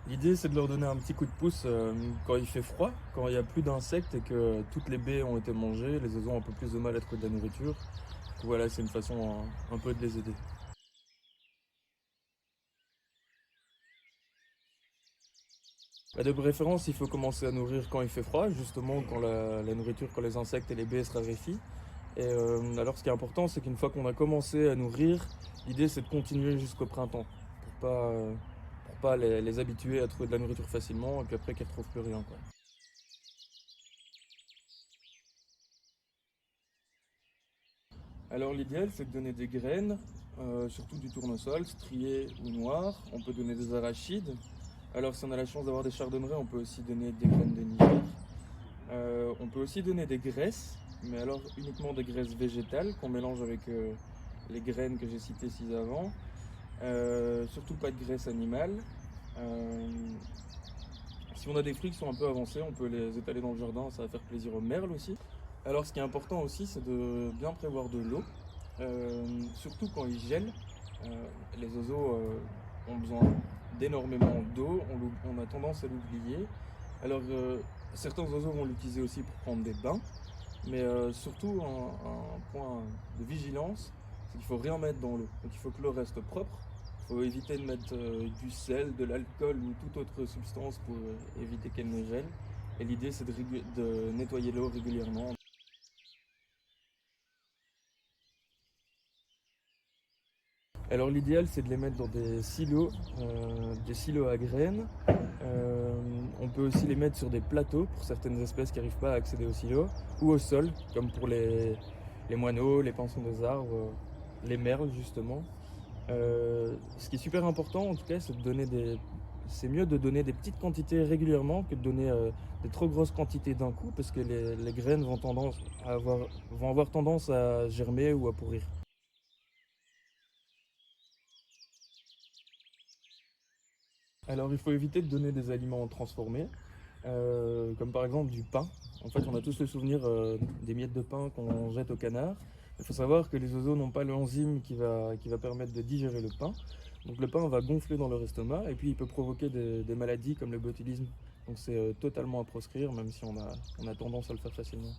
L'idée, c'est de leur donner un petit coup de pouce quand il fait froid, quand il n'y a plus d'insectes et que toutes les baies ont été mangées, les oiseaux ont un peu plus de mal à trouver de la nourriture. Donc voilà, c'est une façon un peu de les aider. Bah, de préférence, il faut commencer à nourrir quand il fait froid, justement quand la nourriture, quand les insectes et les baies se raréfient. Et alors ce qui est important, c'est qu'une fois qu'on a commencé à nourrir, l'idée c'est de continuer jusqu'au printemps, pour pas les habituer à trouver de la nourriture facilement et puis après qu'ils ne retrouvent plus rien, quoi. Alors l'idéal c'est de donner des graines, surtout du tournesol, strié ou noir. On peut donner des arachides. Alors si on a la chance d'avoir des chardonnerets, on peut aussi donner des graines de Niger. On peut aussi donner des graisses, mais alors uniquement des graisses végétales qu'on mélange avec les graines que j'ai citées ci avant. Surtout pas de graisse animale. Euh, Si on a des fruits qui sont un peu avancés, on peut les étaler dans le jardin, ça va faire plaisir aux merles aussi. Alors ce qui est important aussi, c'est de bien prévoir de l'eau, surtout quand il gèle. Les oiseaux ont besoin d'énormément d'eau, on a tendance à l'oublier. Alors certains oiseaux vont l'utiliser aussi pour prendre des bains, mais surtout un point de vigilance, c'est qu'il ne faut rien mettre dans l'eau. Donc il faut que l'eau reste propre. Il faut éviter de mettre du sel, de l'alcool ou toute autre substance pour éviter qu'elle ne gèle. Et l'idée c'est de nettoyer l'eau régulièrement. Alors l'idéal c'est de les mettre dans des silos à graines. Euh, on peut aussi les mettre sur des plateaux pour certaines espèces qui n'arrivent pas à accéder aux silos, ou au sol, comme pour les moineaux, les pinsons des arbres, les merles justement. Ce qui est super important en tout cas, c'est mieux de donner des petites quantités régulièrement que de donner des trop grosses quantités d'un coup, parce que les graines vont avoir tendance à germer ou à pourrir. Alors il faut éviter de donner des aliments transformés, comme par exemple du pain. En fait, on a tous le souvenir des miettes de pain qu'on jette au canard. Il faut savoir que les oiseaux n'ont pas l'enzyme qui va permettre de digérer le pain. Donc le pain va gonfler dans leur estomac et puis il peut provoquer des maladies comme le botulisme. Donc c'est totalement à proscrire, même si on a tendance à le faire facilement.